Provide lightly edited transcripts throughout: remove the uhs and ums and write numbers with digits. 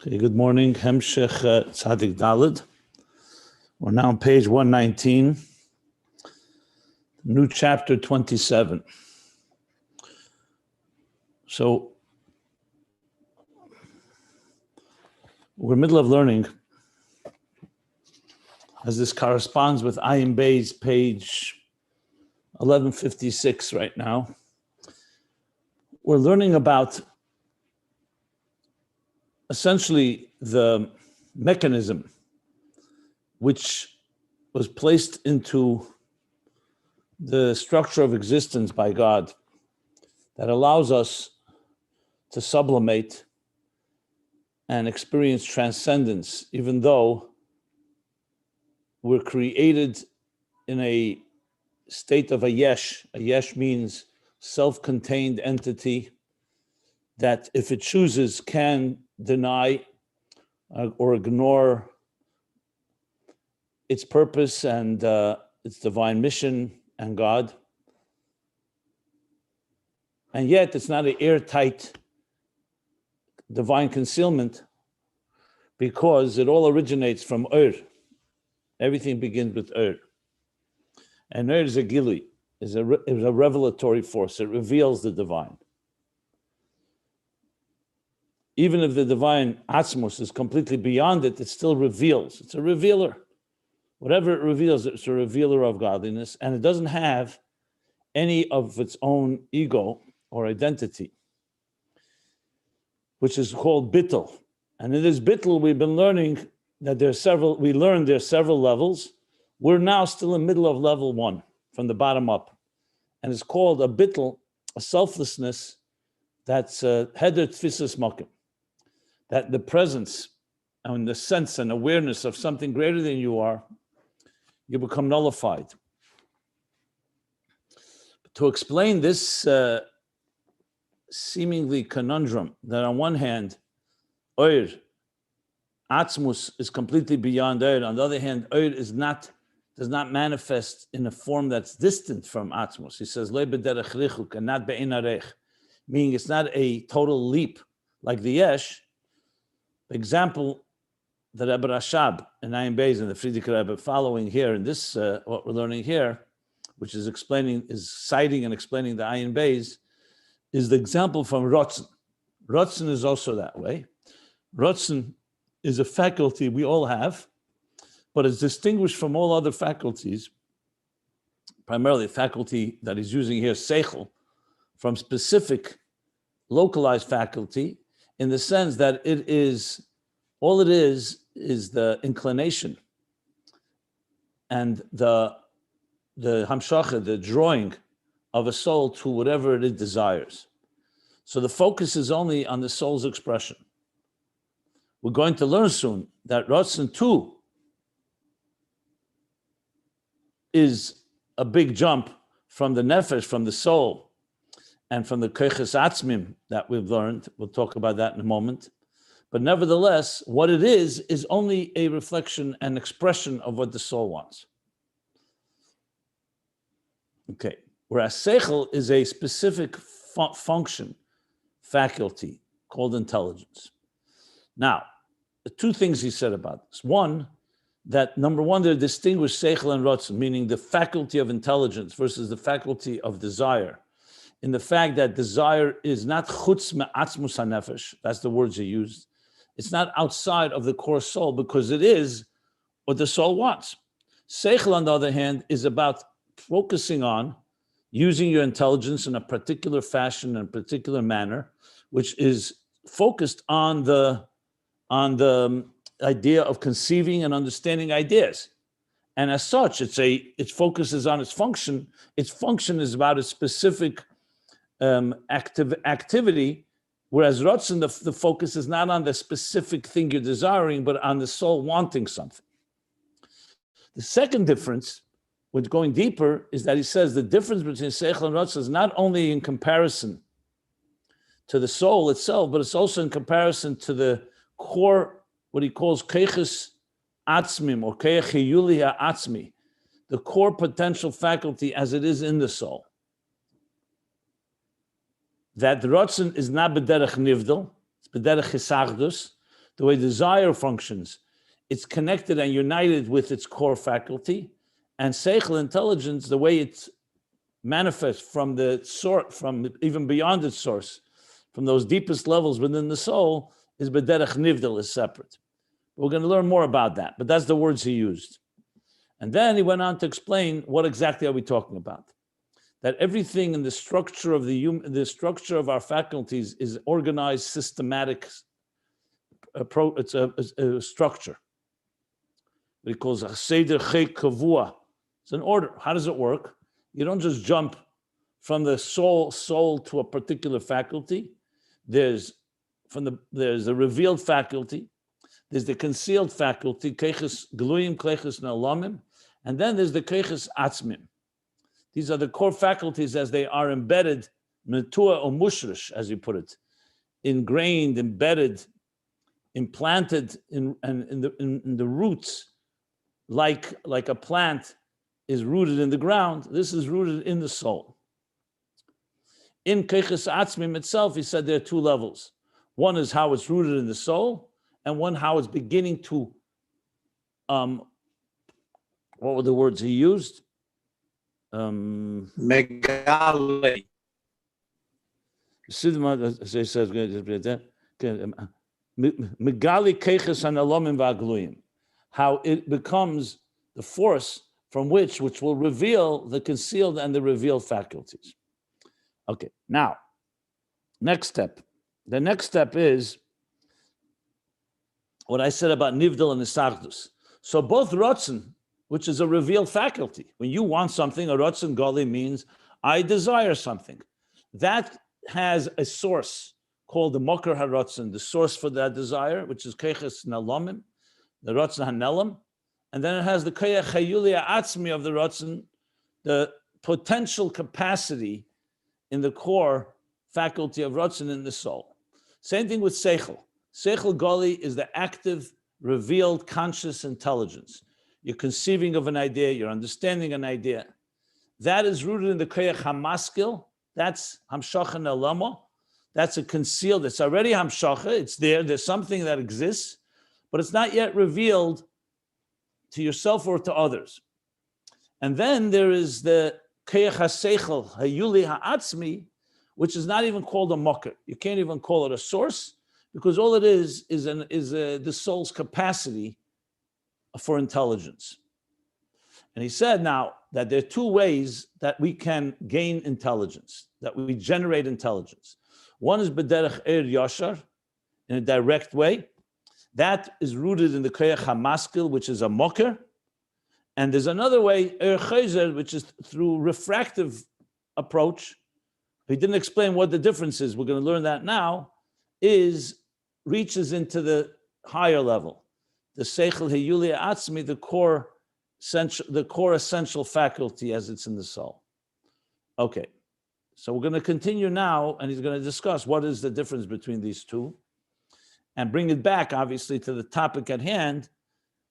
Okay, good morning, Hemshech Tzaddik Dalet. We're now on page 119, new chapter 27. So, we're in the middle of learning, as this corresponds with Ayin Beis, page 1156 right now. We're learning about essentially the mechanism which was placed into the structure of existence by God that allows us to sublimate and experience transcendence, even though we're created in a state of a yesh. A yesh means self-contained entity that, if it chooses, can deny or ignore its purpose and its divine mission and God. And yet it's not an airtight divine concealment, because it all originates from Ur. Everything begins with Ur. And Ur is a gili, is a revelatory force. It reveals the divine. Even if the divine Atzmos is completely beyond it, it still reveals. It's a revealer. Whatever it reveals, it's a revealer of godliness, and it doesn't have any of its own ego or identity, which is called bittul. And in this bittul, we've been learning that there's several levels. We're now still in the middle of level 1, from the bottom up. And it's called a bittul, a selflessness that's heder tfisas makom. That the presence and the sense and awareness of something greater than you are, you become nullified. But to explain this seemingly conundrum, that on one hand, Ur, Atzmus, is completely beyond Ur. On the other hand, Ur does not manifest in a form that's distant from Atzmus. He says, Le b'derech richuk, and not be'in arech, meaning it's not a total leap like the Yesh. The example that Rebbe Rashab and Ayin Beis and the Frierdiker Rebbe following here in this, what we're learning here, which is citing and explaining the Ayin Beis, is the example from Rotzen. Rotzen is also that way. Rotzen is a faculty we all have, but it's distinguished from all other faculties, primarily a faculty that he's using here, seichel, from specific localized faculty, in the sense that all it is the inclination and the Hemshech, the drawing of a soul to whatever it desires. So the focus is only on the soul's expression. We're going to learn soon that Ratzon too is a big jump from the nefesh, from the soul, and from the koiches atzmim that we've learned. We'll talk about that in a moment. But nevertheless, what it is only a reflection and expression of what the soul wants. Okay, whereas seichel is a specific function, faculty, called intelligence. Now, the two things he said about this. One, that number one, they're distinguished seichel and ratzon, meaning the faculty of intelligence versus the faculty of desire, in the fact that desire is not chutz me'atzmus hanefesh, that's the words he used. It's not outside of the core soul, because it is what the soul wants. Seichel, on the other hand, is about focusing on using your intelligence in a particular fashion, in a particular manner, which is focused on the idea of conceiving and understanding ideas. And as such, it focuses on its function. Its function is about a specific activity, whereas Ratzon, the focus is not on the specific thing you're desiring, but on the soul wanting something. The second difference, with going deeper, is that he says the difference between Seichel and Ratzon is not only in comparison to the soul itself, but it's also in comparison to the core, what he calls koiches atzmim, or koich yulia atzmi, the core potential faculty as it is in the soul. That the Ratzon is not b'derech nivdal, it's b'derech hisachdus, the way desire functions, it's connected and united with its core faculty, and seichel, intelligence, the way it's manifests from the source, from even beyond its source, from those deepest levels within the soul, is bederech nivdal, is separate. We're going to learn more about that, but that's the words he used. And then he went on to explain what exactly are we talking about. That everything in the structure of the structure of our faculties is organized, systematic. It's a structure. He calls a seder chek kavua. It's an order. How does it work? You don't just jump from the soul to a particular faculty. There's a revealed faculty. There's the concealed faculty, keiches gluyim, keiches nalamim, and then there's the keiches atzmim. These are the core faculties as they are embedded, metua or mushrish, as you put it, ingrained, embedded, implanted in the roots, like a plant is rooted in the ground. This is rooted in the soul. In keiches atzmim itself, he said there are two levels. One is how it's rooted in the soul, and one how it's beginning to, what were the words he used? Megali. Megali keiches hanalomim v'agluyim. How it becomes the force from which will reveal the concealed and the revealed faculties. Okay, now, next step. The next step is what I said about nivdal and isachdus. So both rotzen, which is a revealed faculty, when you want something, a rotzen gali means I desire something. That has a source called the mokar harotzen, the source for that desire, which is keiches nalamim, the rotzen hanelam, and then it has the koyach hayulia atzmi of the rotzen, the potential capacity in the core faculty of rotzen in the soul. Same thing with seichel. Seichel gali is the active, revealed, conscious intelligence. You're conceiving of an idea, you're understanding an idea. That is rooted in the koyach hamaskil. That's hamshacha nelama. That's a concealed, it's already hamshacha, it's there's something that exists, but it's not yet revealed to yourself or to others. And then there is the koyach haseichel, hayuli ha'atzmi, which is not even called a mocker. You can't even call it a source, because all it is the soul's capacity for intelligence. And he said now that there are two ways that we can gain intelligence, that we generate intelligence. One is b'derech yashar, in a direct way. That is rooted in the koyach hamaskil, which is a mocker. And there's another way, chayzer, which is through refractive approach. He didn't explain what the difference is. We're going to learn that now. Reaches into the higher level, the seichel heyuli atzmi, the core essential faculty as it's in the soul. Okay, so we're going to continue now, and he's going to discuss what is the difference between these two, and bring it back, obviously, to the topic at hand,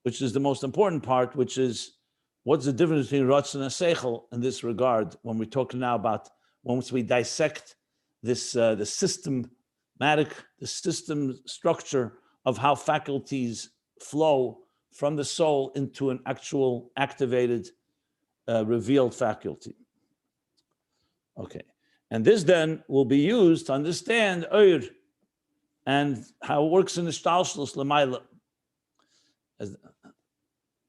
which is the most important part, which is what's the difference between rotzen and seichel in this regard. When we're talking now about once we dissect this, the system structure of how faculties flow from the soul into an actual activated, revealed faculty. Okay, and this then will be used to understand Oir and how it works in the Shtalshlus L'mayla.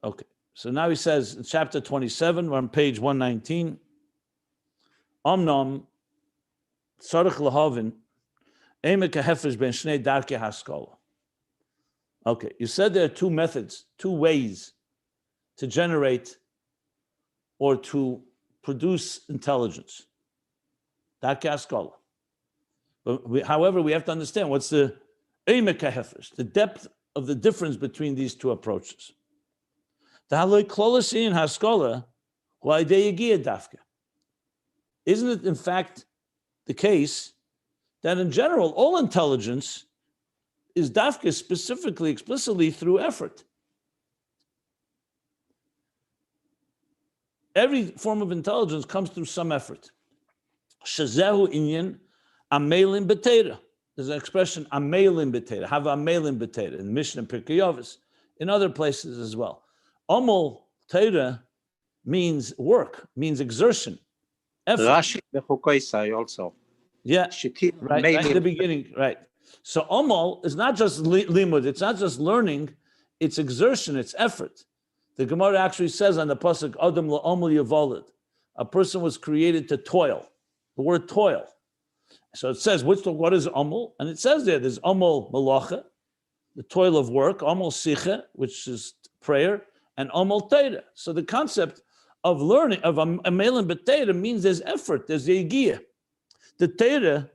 Okay, so now he says in chapter 27, we're on page 119, Omnom Tzarich Lahavin. Okay, you said there are two methods, two ways to generate or to produce intelligence. However, we have to understand what's the depth of the difference between these two approaches. Isn't it in fact the case that in general, all intelligence is dafka specifically, explicitly through effort. Every form of intelligence comes through some effort. Shazehu inyan amelin b'teira. there's an expression, amelin b'teira, have amelin b'teira, in Mishnah and Pirkei Avos, in other places as well. Amol teira means work, means exertion, effort. Rashi Bechukoisai also. Yeah, right in the beginning, right. So Amol is not just limud, it's not just learning, it's exertion, it's effort. The Gemara actually says on the pasuk, Adam la'amol yavolid, a person was created to toil. The word toil. So it says, what is Amol? And it says there's Amol malacha, the toil of work, Amol sicha, which is prayer, and Amol teira. So the concept of learning, of amelin b'teira, means there's effort, there's the yigiyah. The teira,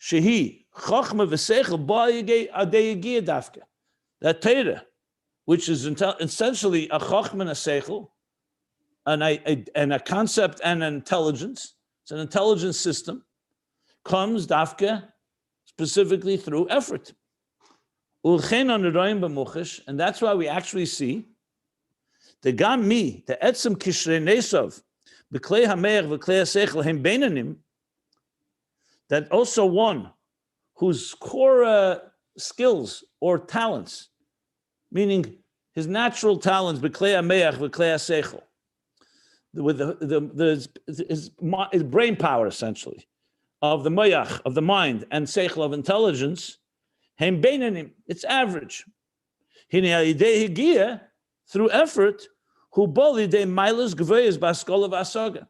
shehi, chachma v'seichel, ba'yigei adei yigiyah dafka. That teira, which is essentially a chachma and a seichel, and a concept and an intelligence, it's an intelligence system, comes dafka specifically through effort. And that's why we actually see the gam the etzem kishrei nesov, b'klei hameir v'klei haseichel hem beinanim, that also one whose core skills or talents, meaning his natural talents, b'klei hameir v'klei haseichel, with his brain power essentially, of the mayach, of the mind, and seichel of intelligence, hem beinanim, it's average. Hine ha'idei higia, through effort, who boli de milas gveyes baskola v'asaga.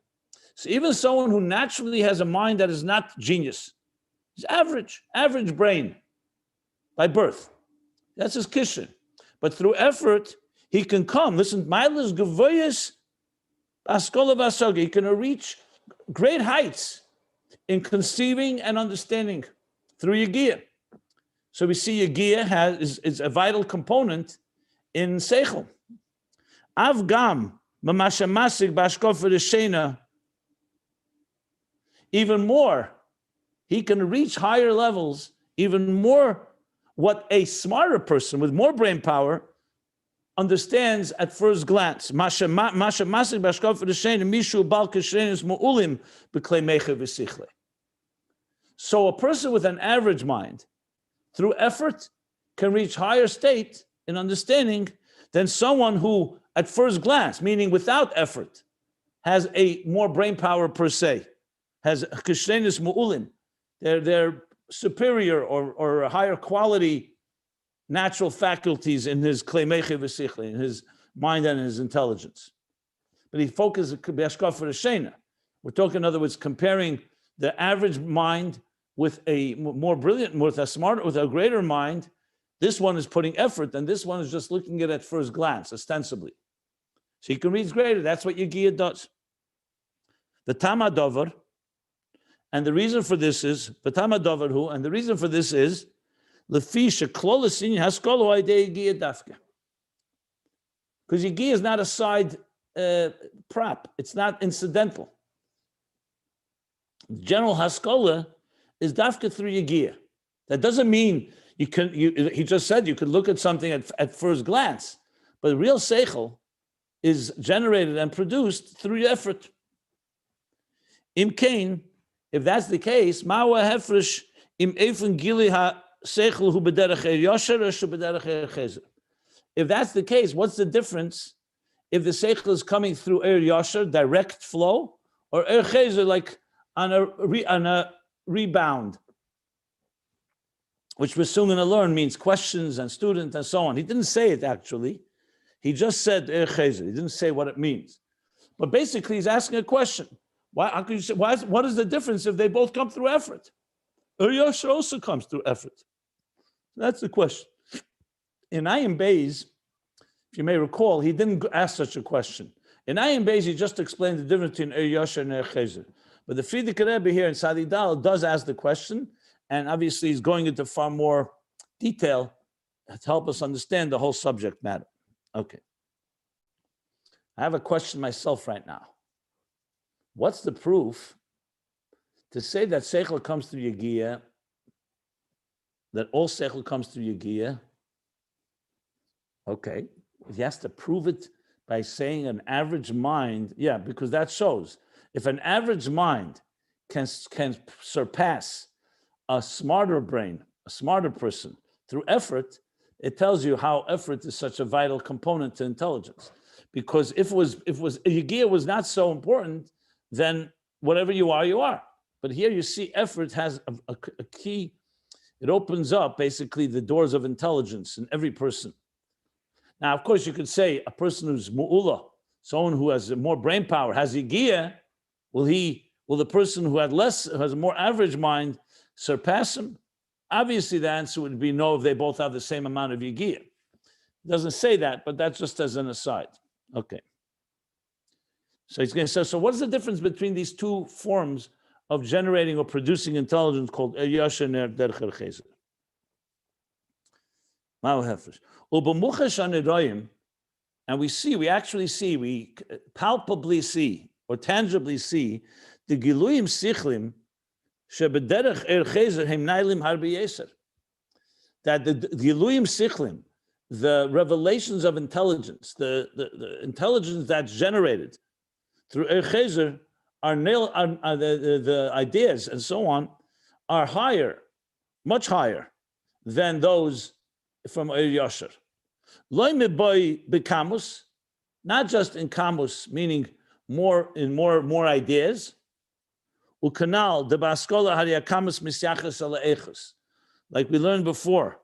So even someone who naturally has a mind that is not genius, is average brain by birth. That's his kishin. But through effort, he can come. Listen, milas gveyes baskola v'asaga. He can reach great heights in conceiving and understanding through Yigiyah. So we see Yigiyah is a vital component in Seichel. Avgam, Mamashamasik Bashkofer Shena, even more, he can reach higher levels, even more what a smarter person with more brain power understands at first glance. Mashamasik Bashkofer Shena, Mishu Bal Keshrenis Mu'ulim B'klei Mecha V'sichle. So a person with an average mind, through effort, can reach higher state in understanding than someone who, at first glance, meaning without effort, has a more brain power per se, has kishrenis mu'ulim, they're superior or higher quality natural faculties in his kleimeche v'sichli, in his mind and his intelligence. But he focuses b'ashkaf for the shena. We're talking, in other words, comparing the average mind with a more brilliant, with a greater mind. This one is putting effort, and this one is just looking at it at first glance, ostensibly. So you can read greater. That's what Yigiyah does. The Tamadover, and the reason for this is the Tamadover who, and the reason for this is Lefisha Klolasin Haskolo Ide Yigiyah Dafka. Because Yigiyah is not a side prop, it's not incidental. General Haskola is Dafka through Yigiyah. That doesn't mean he just said you could look at something at first glance, but real seichel is generated and produced through effort. Im kain, if that's the case, mawa hefresh im efen gili ha seichel hu b'derech yosher or shu b'derech chezer. If that's the case, what's the difference if the seichel is coming through yosher, direct flow, or chezer, like on a rebound, which we're soon going to learn means questions and students and so on. He didn't say it actually. He just said chezer. He didn't say what it means. But basically, he's asking a question. How can you say, what is the difference if they both come through effort? Yosher also comes through effort. That's the question. In Ayin Beis, if you may recall, he didn't ask such a question. In Ayin Beis, he just explained the difference between Yosher and chezer. But the Frierdiker Rebbe here in Tzaddik Dalet does ask the question, and obviously he's going into far more detail to help us understand the whole subject matter. Okay. I have a question myself right now. What's the proof to say that seichel comes through Yigiyah, that all seichel comes through Yigiyah? Okay. He has to prove it by saying an average mind. Yeah, because that shows if an average mind can surpass a smarter brain, a smarter person through effort, it tells you how effort is such a vital component to intelligence. Because if Yigiyah was not so important, then whatever you are, you are. But here you see effort has a key. It opens up basically the doors of intelligence in every person. Now, of course, you could say a person who's mu'ula, someone who has more brain power, has Yigiyah, will the person who has a more average mind surpass him? Obviously, the answer would be no if they both have the same amount of Yigiyah. It doesn't say that, but that's just as an aside. Okay. So he's going to say, so what is the difference between these two forms of generating or producing intelligence called Yasher Ner Derech Chezer? And we actually see, we palpably see, or tangibly see, the Giluyim Sichlim Shebederech Chezer Hem Nailim Harbi Yeser. That the Giluyim Sichlim, the revelations of intelligence, the intelligence that's generated through Chezer, the ideas and so on, are higher, much higher than those from Yasher. Loy meboy bekamus, not just in kamus, meaning more ideas. Ukanal de baskola hariyakamus misyachas ala echus, like we learned before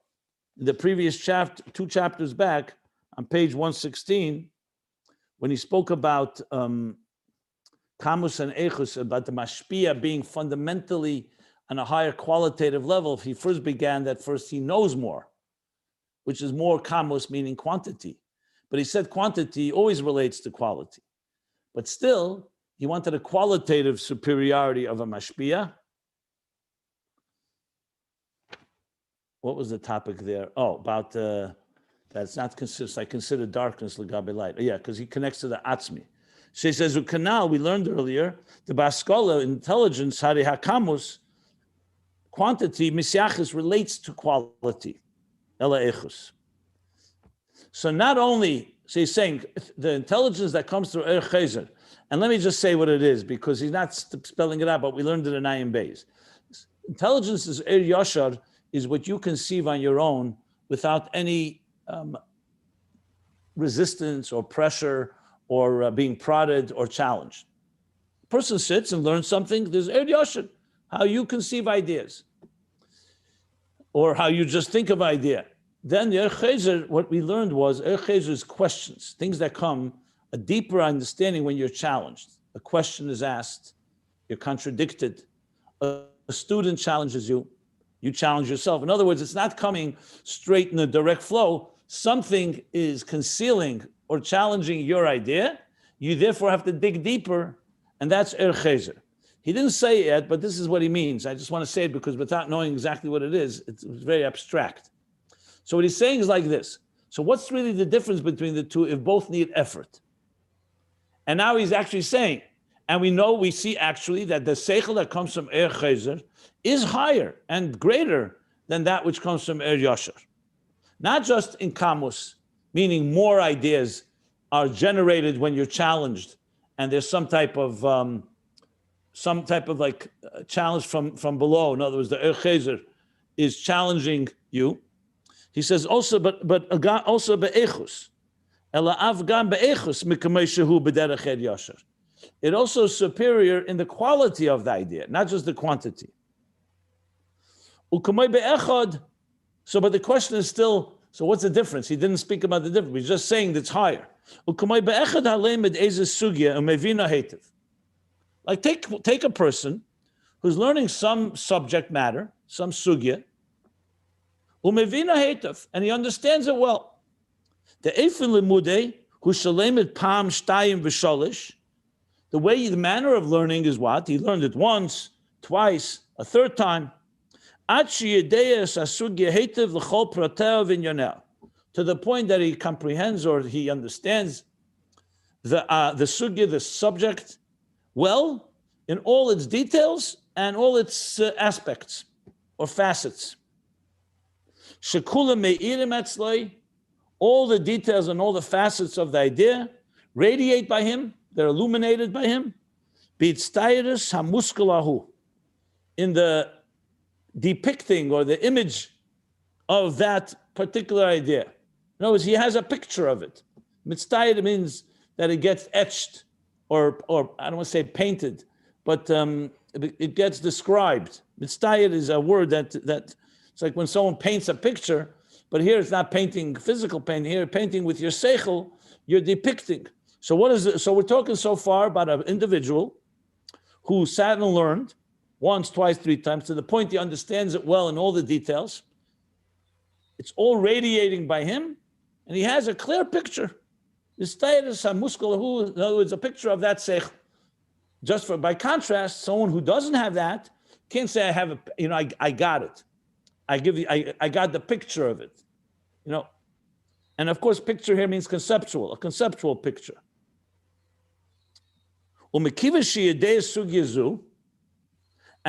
in the previous chapter, 2 chapters back, on page 116, when he spoke about kamus and echus, about the mashpia being fundamentally on a higher qualitative level. He first began that first he knows more, which is more kamus, meaning quantity. But he said quantity always relates to quality. But still, he wanted a qualitative superiority of a mashpia. What was the topic there? Oh, about that's not consistent. I consider darkness legabe light. Oh, yeah, because he connects to the atzmi. She says, "Ukanal." We learned earlier the baskola intelligence hari hakamus quantity misyachis relates to quality. Ela echus. So not only, so he's saying the intelligence that comes through Chezer, and let me just say what it is, because he's not spelling it out, but we learned it in Ayin Beis. Intelligence is Yashar, is what you conceive on your own without any resistance or pressure or being prodded or challenged. A person sits and learns something, there's Yashar, how you conceive ideas or how you just think of idea. Then the Chezer, what we learned was Chezer's questions, things that come, a deeper understanding when you're challenged. A question is asked, you're contradicted. A student challenges you, you challenge yourself. In other words, it's not coming straight in a direct flow. Something is concealing or challenging your idea. You therefore have to dig deeper, and that's Chezer. He didn't say it yet, but this is what he means. I just want to say it because without knowing exactly what it is, it's very abstract. So what he's saying is like this. So what's really the difference between the two if both need effort? And now he's actually saying, and we see actually that the seichel that comes from Chezer is higher and greater than that which comes from Yasher. Not just in kamus, meaning more ideas are generated when you're challenged, and there's some type of like challenge from below. In other words, the Chezer is challenging you. He says also, but also be'echus. It also is superior in the quality of the idea, not just the quantity. So, but the question is still, so what's the difference? He didn't speak about the difference. He's just saying that it's higher. Like take a person who's learning some subject matter, some sugya, and he understands it well. The Eifin Limude, who shalemet pam shtayim v'sholish, the manner of learning is what? He learned it once, twice, a third time. To the point that he comprehends or he understands the sugya, the subject, well, in all its details and all its aspects or facets. All the details and all the facets of the idea radiate by him, they're illuminated by him. In the depicting or the image of that particular idea. In other words, he has a picture of it. Mitztayed means that it gets etched, or I don't want to say painted, but it gets described. Mitztayed is a word that it's like when someone paints a picture, but here it's not painting physical painting. Here, painting with your seichel, you're depicting. So what is it? So we're talking so far about an individual who sat and learned once, twice, three times to the point he understands it well in all the details. It's all radiating by him, and he has a clear picture. In other words, a picture of that seichel. By contrast, someone who doesn't have that can't say, I got it. I got the picture of it. And of course, picture here means conceptual, a conceptual picture. And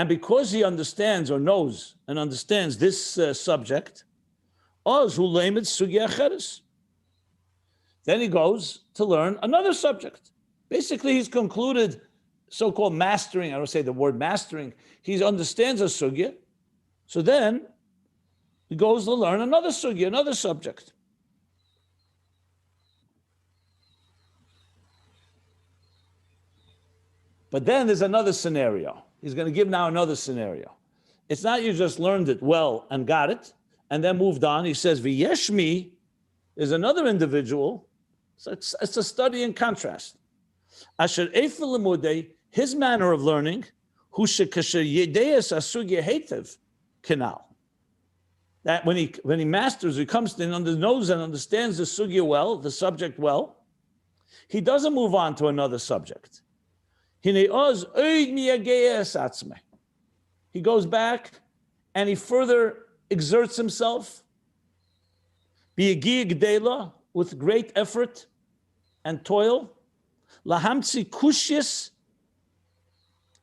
because he understands or knows and understands this subject, then he goes to learn another subject. Basically, he's concluded so-called mastering. I don't say the word mastering. He understands a sugya. So then he goes to learn another sugya, another subject. But then there's another scenario. He's going to give now another scenario. It's not you just learned it well and got it and then moved on. He says, V'yeshmi is another individual. So it's a study in contrast. Asher eifel lemudei, his manner of learning, hu shekasher yedeis asugya heitev kanal. That when he masters, he comes in under knows and understands the sugya well, the subject well, he doesn't move on to another subject. He goes back and he further exerts himself with great effort and toil. Lahamtsi kushis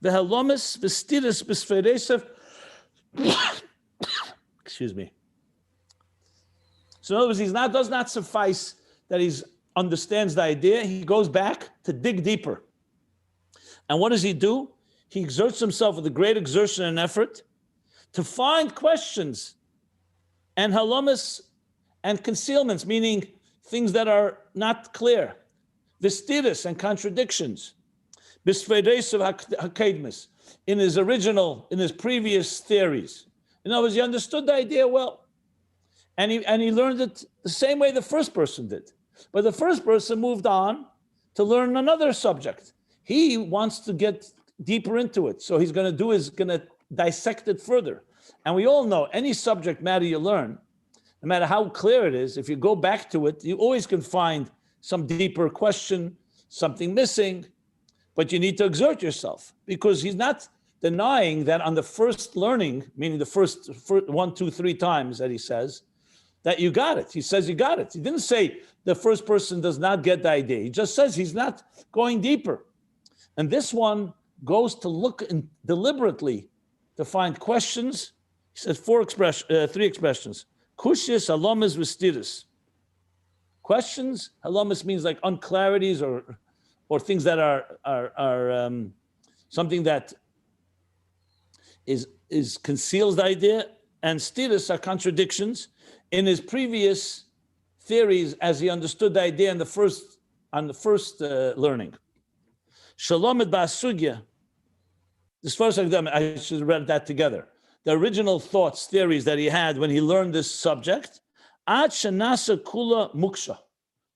v'halomis v'stiris b'sferesev. Excuse me. So in other words, does not suffice that he understands the idea. He goes back to dig deeper. And what does he do? He exerts himself with a great exertion and effort to find questions and halamas and concealments, meaning things that are not clear, vestiris and contradictions, bisfeidesav hakedmis, in his previous theories. In other words, he understood the idea well, and he learned it the same way the first person did. But the first person moved on to learn another subject. He wants to get deeper into it. So he's going to dissect it further. And we all know any subject matter you learn, no matter how clear it is, if you go back to it, you always can find some deeper question, something missing, but you need to exert yourself because he's not denying that on the first learning, meaning the first 1, 2, 3 times that he says, that you got it. He says you got it. He didn't say the first person does not get the idea. He just says he's not going deeper. And this one goes to look deliberately to find questions. He says 3 expressions. Kushis, halamas, vestiris. Questions, halamas means like unclarities or things that are something that is conceals the idea, and stiris are contradictions in his previous theories as he understood the idea on the first learning. Shalom et ba'asugya. This first exam, I should have read that together. The original thoughts, theories that he had when he learned this subject, ad shenasa kula muksha,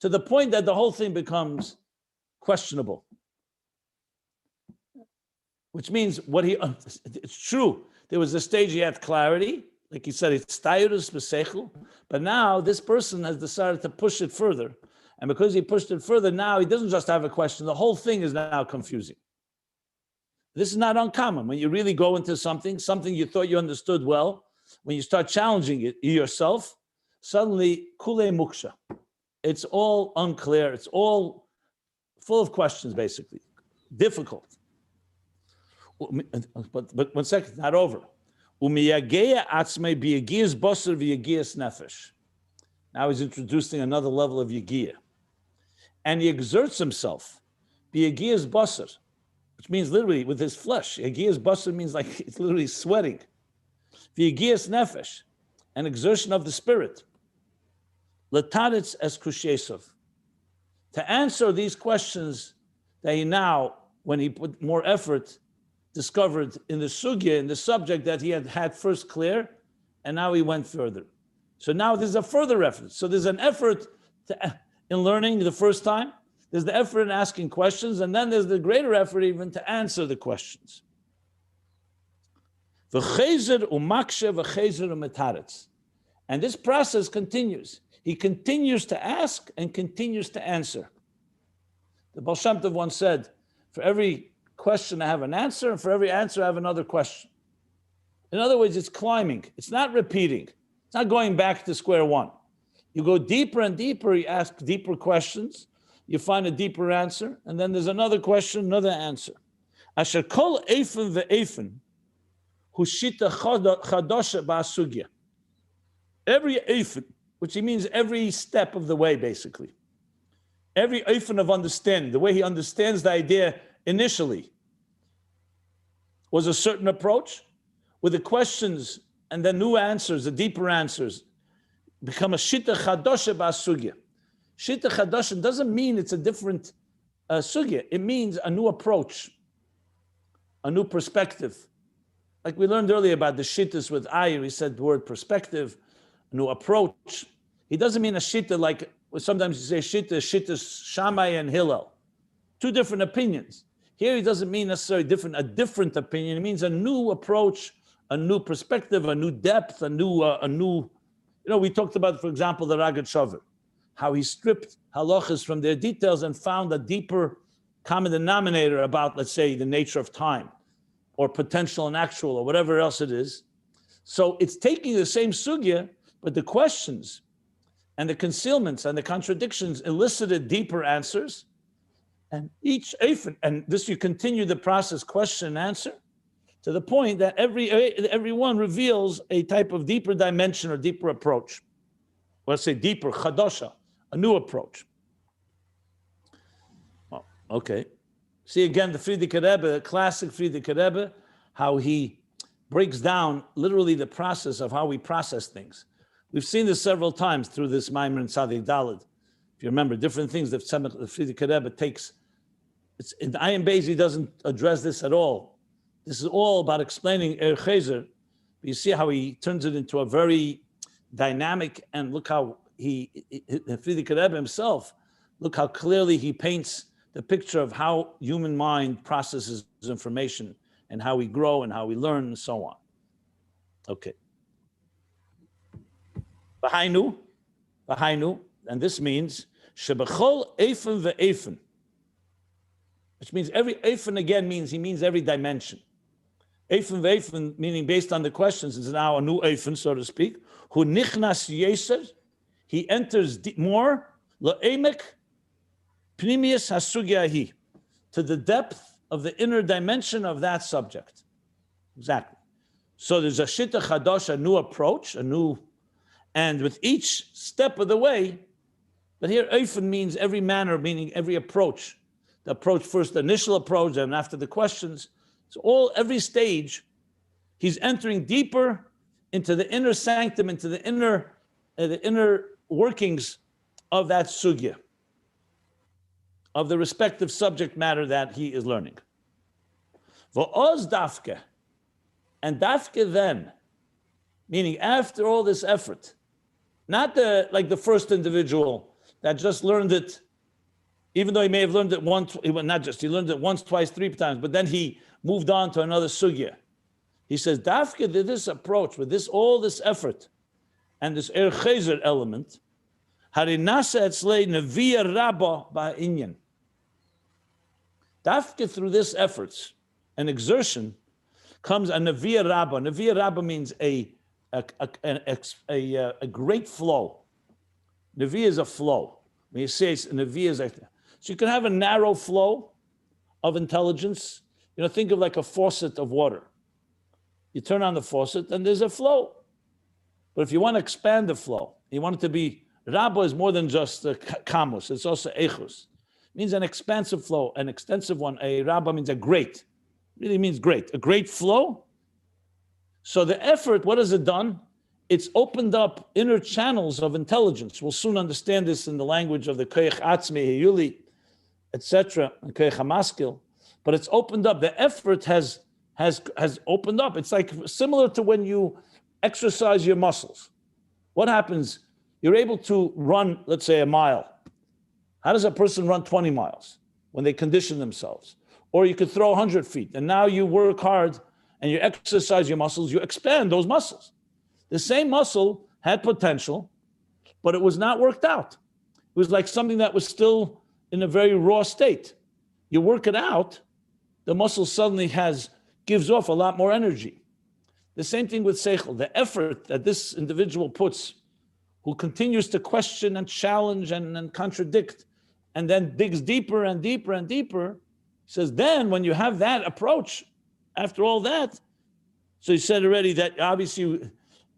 to the point that the whole thing becomes questionable. Which means it's true. There was a stage he had clarity, like he said, it's tayurus b'seichel, but now this person has decided to push it further. And because he pushed it further, now he doesn't just have a question, the whole thing is now confusing. This is not uncommon. When you really go into something you thought you understood well, when you start challenging it yourself, suddenly kule muksha. It's all unclear. It's all full of questions, basically. Difficult. But 1 second, not over. Now he's introducing another level of yagiyah. And he exerts himself. B'yagiyah's basar, which means literally with his flesh. Yagiyah's basar means like it's literally sweating. v'yigias nefesh, an exertion of the spirit, l'taretz es kushesov, to answer these questions that he now, when he put more effort, discovered in the sugya, in the subject that he had first clear, and now he went further. So now there's a further effort. So there's an effort in learning the first time, there's the effort in asking questions, and then there's the greater effort even to answer the questions. And this process continues. He continues to ask and continues to answer. The Baal Shem Tov once said, for every question I have an answer, and for every answer I have another question. In other words, it's climbing. It's not repeating. It's not going back to square one. You go deeper and deeper, you ask deeper questions, you find a deeper answer, and then there's another question, another answer. Asher kol eifin ve'eifin, hu shita chadosha ba'asugya. Every eifin, which means every step of the way, basically. Every eifin of understanding, the way he understands the idea initially, was a certain approach, with the questions and the new answers, the deeper answers, become a shita chadosha ba'asugya. Shita chadosha doesn't mean it's a different sugya. It means a new approach, a new perspective. Like we learned earlier about the shittas with Ayin, he said the word perspective, a new approach. He doesn't mean a shita like sometimes you say shittas Shammai and Hillel. Two different opinions. Here he doesn't mean necessarily a different opinion. It means a new approach, a new perspective, a new depth, a new. We talked about, for example, the Ragat Shavar, how he stripped halachas from their details and found a deeper common denominator about, let's say, the nature of time, or potential and actual, or whatever else it is. So it's taking the same sugya, but the questions and the concealments and the contradictions elicited deeper answers. And each eifin, and this you continue the process, question and answer, to the point that every one reveals a type of deeper dimension or deeper approach. Let's say deeper, chadosha, a new approach. Oh, okay. See again the Frierdiker Rebbe, the classic Frierdiker Rebbe, how he breaks down literally the process of how we process things. We've seen this several times through this Maimer and Tzaddik Dalet. If you remember, different things that the Frierdiker Rebbe takes. It's in Ayin Beis, he doesn't address this at all. This is all about explaining Chezer. You see how he turns it into a very dynamic, and look how the Frierdiker Rebbe himself, look how clearly he paints the picture of how human mind processes information and how we grow and how we learn and so on. Okay. V'hainu, and this means shebechol eifin ve'eifin, which means every eifin again means every dimension. Eifin ve'eifin, meaning based on the questions, is now a new eifin, so to speak. Hu nichnas yeser, he enters more la'emek pnimius hasugya, to the depth of the inner dimension of that subject. Exactly. So there's a shita chadosh, a new approach, and with each step of the way, but here eifin means every manner, meaning every approach. The approach first, the initial approach, and after the questions. So every stage, he's entering deeper into the inner sanctum, into the inner workings of that sugya, of the respective subject matter that he is learning. V'oz dafke, and dafke then, meaning after all this effort, not like the first individual that just learned it, even though he may have learned it once, he learned it once, twice, three times, but then he moved on to another sugya. He says, dafke did this approach, with all this effort, and this Chezer element, harinasa etzlei neviya rabba ba'inyan. Dafke through this efforts and exertion comes a neviya rabba. Neviya rabba means a great flow. Neviya is a flow. When you say neviya is so you can have a narrow flow of intelligence. Think of like a faucet of water. You turn on the faucet and there's a flow. But if you want to expand the flow, you want it to be, rabba is more than just kamus, it's also echus. It means an expansive flow, an extensive one. A rabba means a great, really means great, a great flow. So the effort, what has it done? It's opened up inner channels of intelligence. We'll soon understand this in the language of the Koyach Atzmi, Hiyuli, etc., and Koyach HaMaskil. But it's opened up. The effort has opened up. It's like similar to when you exercise your muscles. What happens? You're able to run, let's say, a mile. How does a person run 20 miles when they condition themselves? Or you could throw 100 feet, and now you work hard and you exercise your muscles, you expand those muscles. The same muscle had potential, but it was not worked out. It was like something that was still in a very raw state. You work it out, the muscle suddenly gives off a lot more energy. The same thing with seichel. The effort that this individual puts, who continues to question and challenge and contradict, and then digs deeper and deeper and deeper, says then when you have that approach, after all that, so you said already that obviously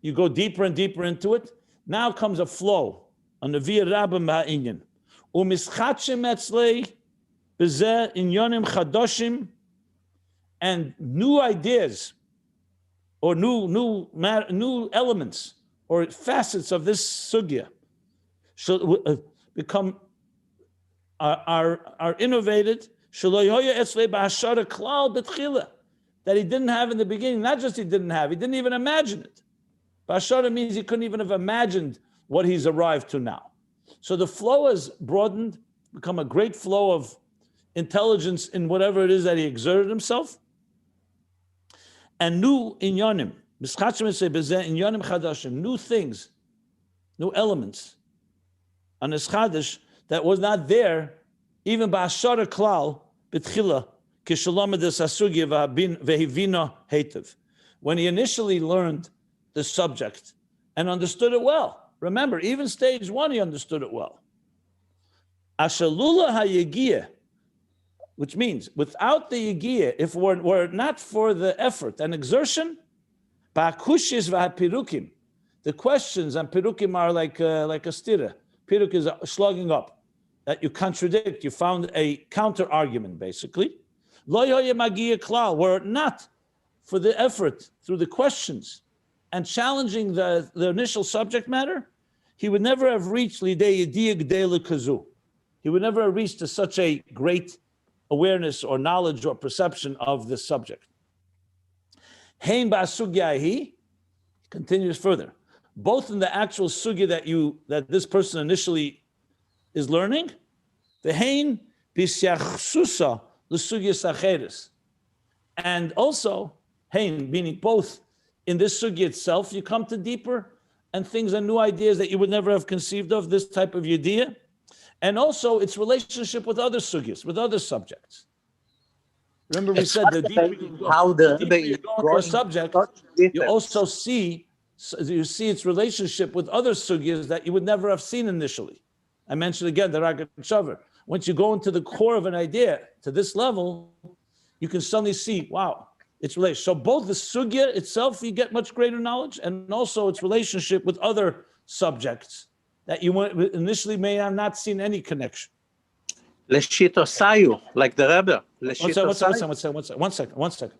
you go deeper and deeper into it. Now comes a flow, a nevia rabim ha'inyan. Umischatshim etzlei b'zeh inyonim chadoshim, and new ideas or new elements or facets of this sugya should become are innovated that he didn't have in the beginning. Not just he didn't even imagine it. Bashara means he couldn't even have imagined what he's arrived to now. So the flow has broadened, become a great flow of intelligence in whatever it is that he exerted himself. And new inyanim, new things, new elements, on his chadash that was not there, even ba'ashara klal b'tchila kishalamadas asugya vehivina heitev. When he initially learned the subject and understood it well. Remember, even stage one, he understood it well. Ashalula hayegiyah, which means without the yegiyah, if were it not for the effort and exertion, ba'kushis v'hapirukim, the questions and pirukim are like a stira. Piruk is slugging up, that you contradict. You found a counter argument, basically. Lo yoye magiyah klal, were it not for the effort through the questions and challenging the initial subject matter, he would never have reached lidei yediyah gdei kazu. He would never have reached to such a great awareness or knowledge or perception of this subject. Hein ba'sugya hi, continues further, both in the actual sugya that this person initially is learning, the hein b'syachsusa l'sugya sacheres, and also hein, meaning both in this sugya itself, you come to deeper and things and new ideas that you would never have conceived of, this type of yediyah, and also its relationship with other sugyas, with other subjects. Remember we said the deeper you go, into a subject, you also see its relationship with other sugyas that you would never have seen initially. I mentioned again the Ragat Shavar. Once you go into the core of an idea to this level, you can suddenly see, wow, its relation. So both the sugya itself, you get much greater knowledge, and also its relationship with other subjects that you initially may have not seen any connection. Leshitosayu, like the Rebbe. One second.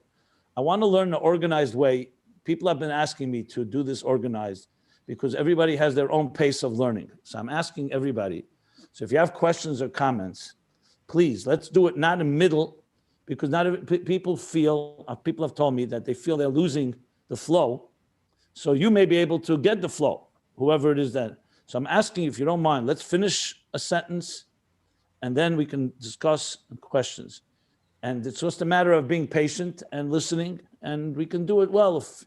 I want to learn an organized way. People have been asking me to do this organized because everybody has their own pace of learning. So I'm asking everybody. So if you have questions or comments, please, let's do it not in the middle, because people have told me that they feel they're losing the flow. So you may be able to get the flow, whoever it is that. So I'm asking, if you don't mind, let's finish a sentence and then we can discuss questions. And it's just a matter of being patient and listening, and we can do it well if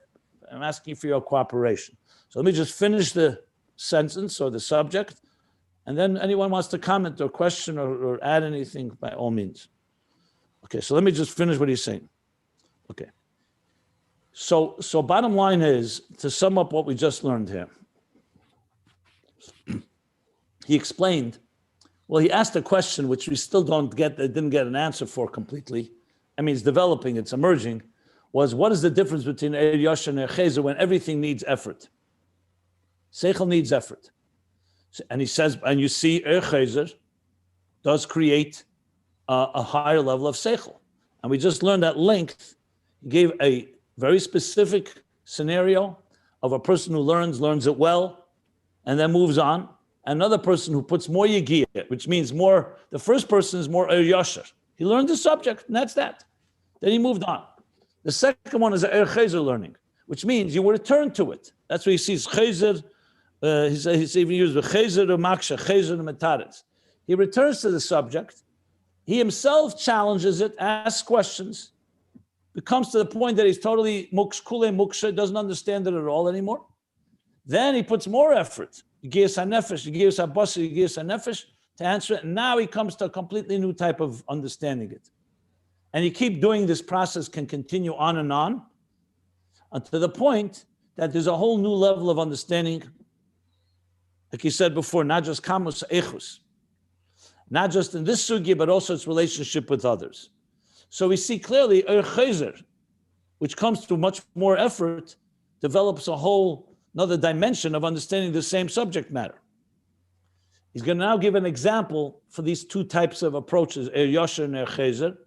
I'm asking for your cooperation. So let me just finish the sentence or the subject, and then anyone wants to comment or question or add anything, by all means. Okay, so let me just finish what he's saying. Okay. So bottom line is, to sum up what we just learned here, he explained, well, he asked a question which we still didn't get an answer for completely. I mean, it's developing, it's emerging, was what is the difference between Eir Yasher and Eir Chezer when everything needs effort? Seichel needs effort. And he says, and you see Eir Chezer does create a higher level of seichel. And we just learned at length, he gave a very specific scenario of a person who learns it well, and then moves on. Another person who puts more yigiyah, which means more, the first person is more yosher. He learned the subject, and that's that. Then he moved on. The second one is a chezer learning, which means you will return to it. That's what he sees chezer. He's even used the chezer to maksha, chezer to metaretz. He returns to the subject. He himself challenges it, asks questions. It comes to the point that he's totally muksha, doesn't understand it at all anymore. Then he puts more effort, yigiyas hanefesh, yigiyas habasar, yigiyas hanefesh, to answer it. And now he comes to a completely new type of understanding it. And you keep doing this process, can continue on and on, until the point that there's a whole new level of understanding. Like you said before, not just kamus echus, not just in this sugi, but also its relationship with others. So we see clearly chezer, which comes through much more effort, develops a whole another dimension of understanding the same subject matter. He's going to now give an example for these two types of approaches, yosher and chezer.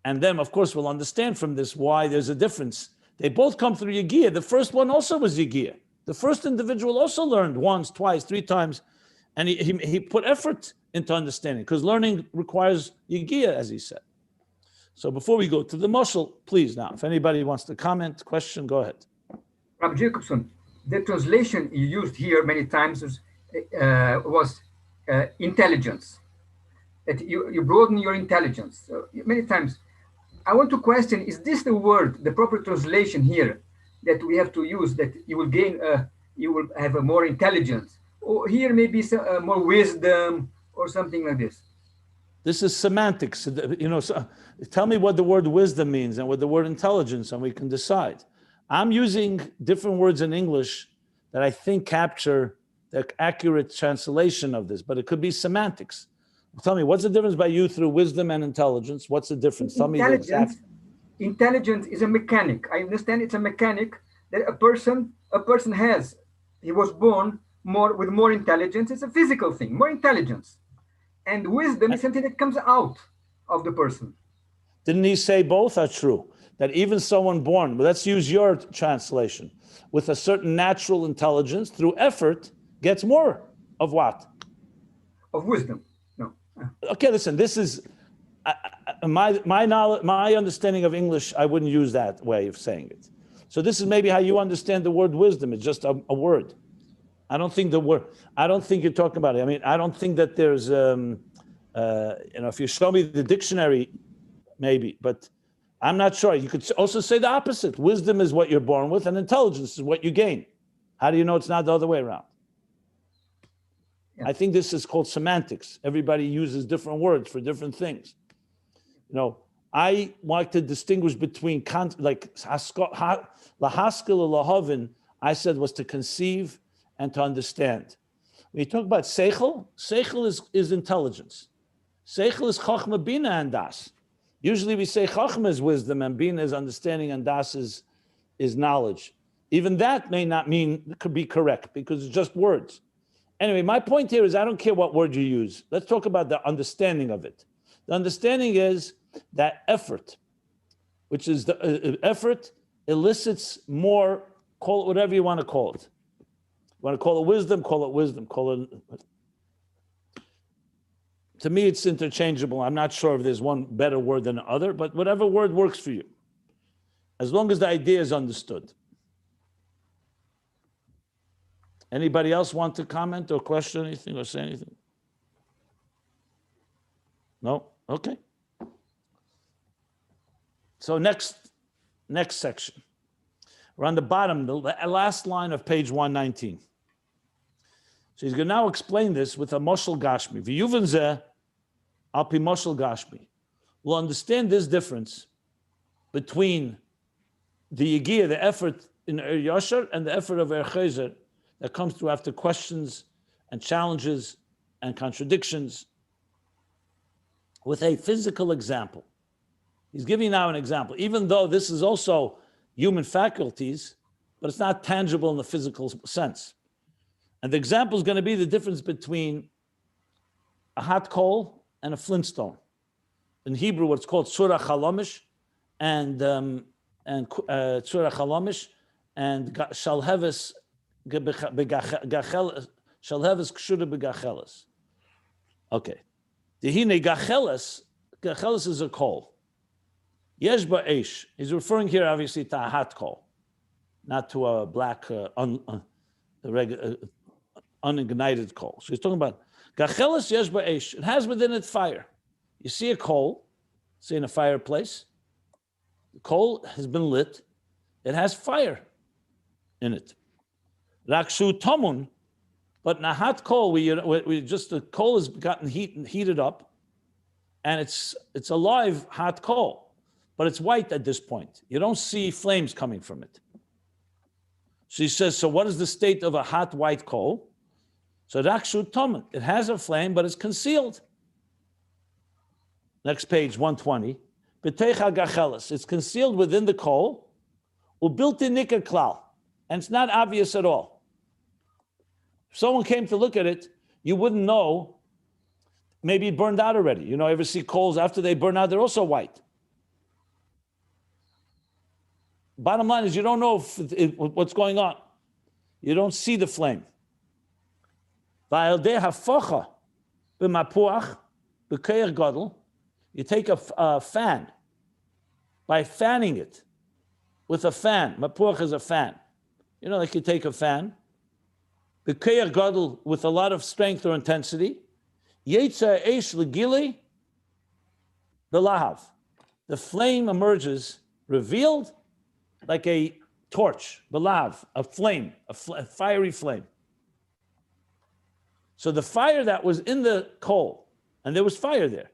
And then, of course, we'll understand from this why there's a difference. They both come through yigiyah. The first one also was yigiyah. The first individual also learned once, twice, three times, and he put effort into understanding, because learning requires yigiyah, as he said. So before we go to the mashal, please now, if anybody wants to comment, question, go ahead. Rabbi Jacobson, the translation you used here many times was intelligence. That you broaden your intelligence many times. I want to question: is this the word, the proper translation here, that we have to use? That you will gain, you will have a more intelligence, or here maybe some, more wisdom, or something like this. This is semantics. You know, so tell me what the word wisdom means and what the word intelligence, and we can decide. I'm using different words in English that I think capture the accurate translation of this, but it could be semantics. Tell me, what's the difference by you through wisdom and intelligence? What's the difference? Tell me the exact. Intelligence is a mechanic. I understand it's a mechanic that a person has. He was born with more intelligence. It's a physical thing, more intelligence. And wisdom is something that comes out of the person. Didn't he say both are true? That even someone born, let's use your translation, with a certain natural intelligence, through effort, gets more of what? Of wisdom. No. Okay, listen, this is my knowledge, my understanding of English. I wouldn't use that way of saying it. So this is maybe how you understand the word wisdom. It's just a word. I don't think you're talking about it. I mean, I don't think that there's, if you show me the dictionary, maybe, but I'm not sure. You could also say the opposite. Wisdom is what you're born with, and intelligence is what you gain. How do you know it's not the other way around? Yeah. I think this is called semantics. Everybody uses different words for different things. You know, I like to distinguish between, like, lahaskel or lahavin, I said was to conceive and to understand. When you talk about seichel is intelligence. Seichel is chochma, bina, and das. Usually we say chochma is wisdom and bina is understanding and das is knowledge. Even that may not mean, could be correct because it's just words. Anyway, my point here is I don't care what word you use. Let's talk about the understanding of it. The understanding is that effort, which is the effort elicits more, call it whatever you want to call it. You want to call it wisdom, call it. To me, it's interchangeable. I'm not sure if there's one better word than the other, but whatever word works for you, as long as the idea is understood. Anybody else want to comment or question anything or say anything? No? Okay. So next section. We're on the bottom, the last line of page 119. So he's going to now explain this with a moshel gashmi. V'yuven zeh al pi moshel gashmi. We'll understand this difference between the yigiyah, the effort in yosher, and the effort of chezer that comes through after questions and challenges and contradictions, with a physical example. He's giving now an example, even though this is also human faculties, but it's not tangible in the physical sense. And the example is going to be the difference between a hot coal and a flintstone. In Hebrew, what's called surah chalamish and surah chalamish and shalheves shalheves kshura begacheles. Okay. Dehine gacheles is a coal. Yesh ba'esh. He's referring here obviously to a hot coal, not to a black unignited coal. So he's talking about gacheles yesh ba'esh. It has within it fire. You see a coal, say in a fireplace. The coal has been lit. It has fire in it. Rakshu tomun, but in a hot coal, we just the coal has gotten heated up, and it's a live hot coal, but it's white at this point. You don't see flames coming from it. So he says, so what is the state of a hot white coal? So rakshu tomun, it has a flame, but it's concealed. Next page, 120. B'teicha gacheles, it's concealed within the coal. Ubilti nikar klal, and it's not obvious at all. If someone came to look at it, you wouldn't know. Maybe it burned out already. You know, ever see coals after they burn out, they're also white. Bottom line is you don't know what's going on. You don't see the flame. You take a fan. By fanning it with a fan. Mapuach is a fan. You know, like you take a fan. The keir gadol with a lot of strength or intensity. Yetza eish legili belahav. The flame emerges revealed like a torch, belahav, a flame, a fiery flame. So the fire that was in the coal, and there was fire there.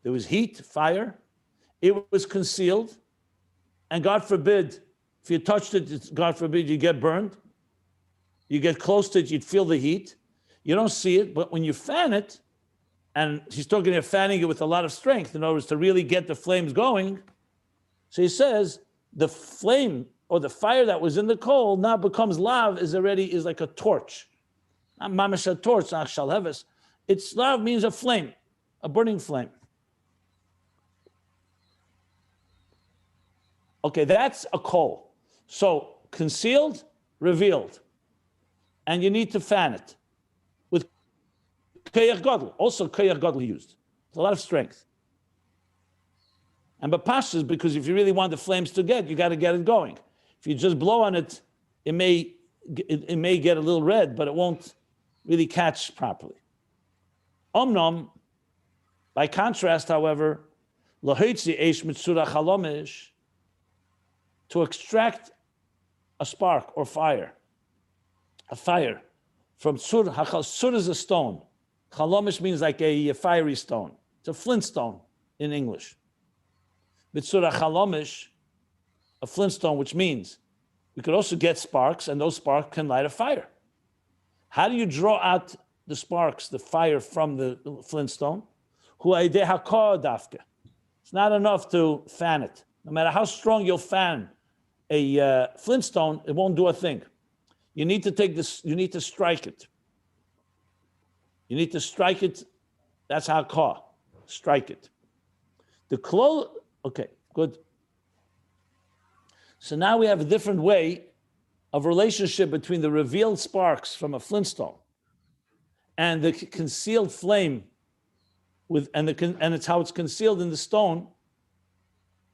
There was heat, fire. It was concealed. And God forbid, if you touched it, God forbid, you get burned. You get close to it, you'd feel the heat. You don't see it, but when you fan it, and he's talking here fanning it with a lot of strength in order to really get the flames going. So he says, the flame or the fire that was in the coal now becomes lav, is like a torch. Not mamash a torch, not shalheves. It's lav means a flame, a burning flame. Okay, that's a coal. So concealed, revealed. And you need to fan it with keir gadol. Also keir gadol used. It's a lot of strength. And bapashas, because if you really want the flames to get, you got to get it going. If you just blow on it, it may get a little red, but it won't really catch properly. Omnom, by contrast, however, lahoitzi eish mitzura chalomish, to extract a spark or fire, a fire from tzur. Tzur is a stone. Chalomish means like a fiery stone. It's a flintstone in English. Mitzura chalomish, a flintstone, which means we could also get sparks, and those sparks can light a fire. How do you draw out the sparks, the fire from the flintstone? It's not enough to fan it. No matter how strong you'll fan a flintstone, it won't do a thing. You need to take this, you need to strike it. You need to strike it. That's how strike it. Okay, good. So now we have a different way of relationship between the revealed sparks from a flintstone and the concealed flame and it's how it's concealed in the stone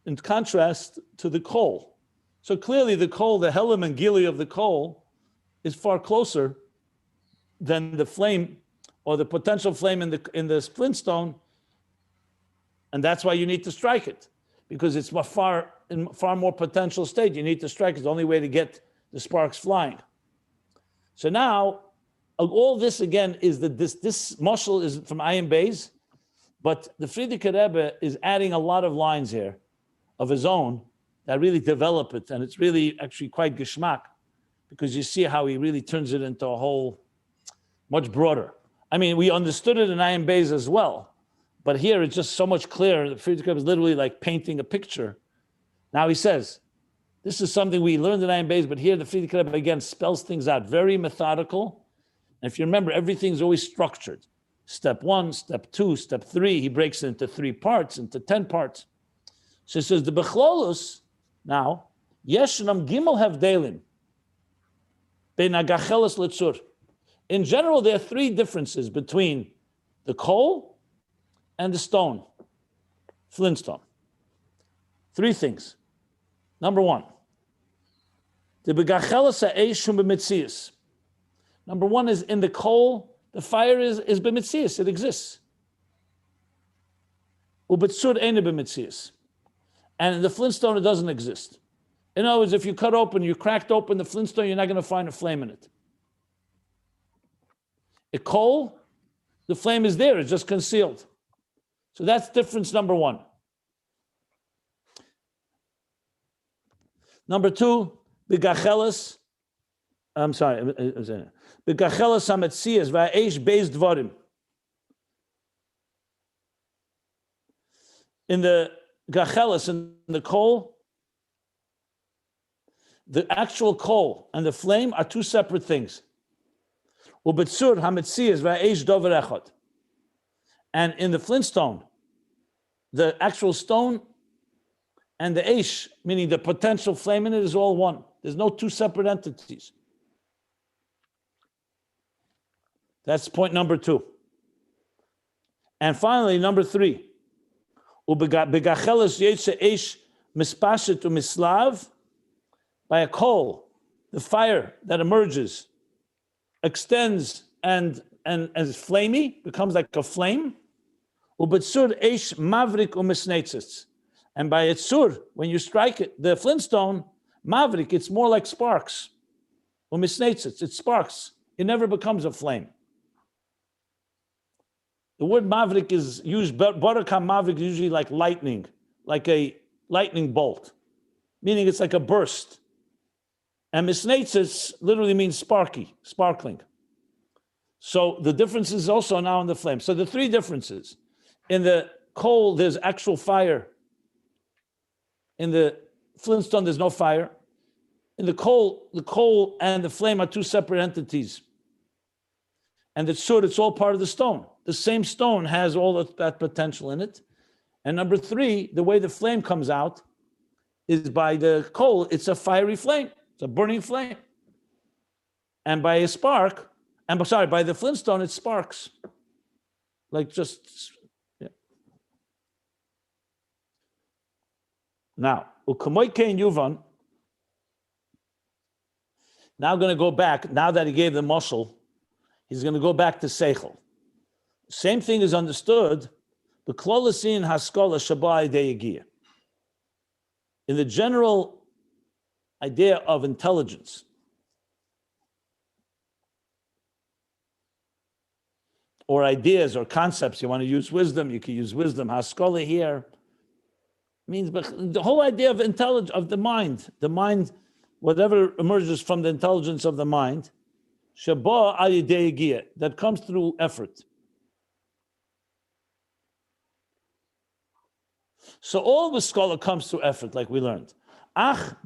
in contrast to the coal. So clearly the coal, the helim and gili of the coal is far closer than the flame or the potential flame in the flintstone, and that's why you need to strike it, because it's far more potential state. You need to strike it. It's the only way to get the sparks flying. So now, all this again is that this mashal is from Ayin Beis, but the Frierdiker Rebbe is adding a lot of lines here of his own that really develop it, and it's really actually quite geschmack, because you see how he really turns it into a whole much broader. I mean, we understood it in Ayin Beis as well, but here it's just so much clearer. The Frierdiker Rebbe is literally like painting a picture. Now he says, this is something we learned in Ayin Beis, but here the Frierdiker Rebbe again spells things out, very methodical. And if you remember, everything's always structured. Step 1, step 2, step 3, he breaks it into 3 parts, into 10 parts. So he says, the Bechlolus, now, Yeshnam Gimel Havdelim. bein hagacheles letzur. In general, there are three differences between the coal and the stone, flintstone. Three things. Number one, the begacheles ha'eish hum b'metzius. Number one is in the coal, the fire is b'metzius, it exists. U'betzur eine b'metzius. And in the flintstone, it doesn't exist. In other words, if you cracked open the flintstone, you're not going to find a flame in it. A coal, the flame is there, it's just concealed. So that's difference number one. Number two, begacheles. I'm sorry. Begacheles hametzias va'eish beis dvarim. In the gacheles, in the coal, the actual coal and the flame are two separate things. Ubetzur hametzias va'eish dover echad. And in the flintstone, the actual stone and the eish, meaning the potential flame in it, is all one. There's no two separate entities. That's point number two. And finally, number three. Begacheles yetze eish mispashet umislav. By a coal, the fire that emerges extends and is flamey, becomes like a flame. Ubetsur eish mavrik umisnetzes. And by its sur, when you strike it, the flintstone, mavrik, it's more like sparks. Umisnetzes, it sparks. It never becomes a flame. The word mavrik is used, barakam mavrik is usually like lightning, like a lightning bolt, meaning it's like a burst. And misnetzes literally means sparky, sparkling. So the difference is also now in the flame. So the three differences. In the coal, there's actual fire. In the flintstone, there's no fire. In the coal and the flame are two separate entities. And the tzur, it's all part of the stone. The same stone has all of that potential in it. And number three, the way the flame comes out is by the coal, it's a fiery flame. It's a burning flame. And by a spark, by the flintstone, it sparks. Like just, yeah. Now, ukamoike yuvan. Now going to go back, now that he gave the mashal, he's going to go back to seichel. Same thing is understood, the klolasin haskola shabai deyagia. In the general idea of intelligence, or ideas or concepts, you want to use wisdom, you can use wisdom. Haskola here means the whole idea of intelligence, of the mind, whatever emerges from the intelligence of the mind, shaba ayidei, that comes through effort. So all the scholar comes through effort, like we learned. But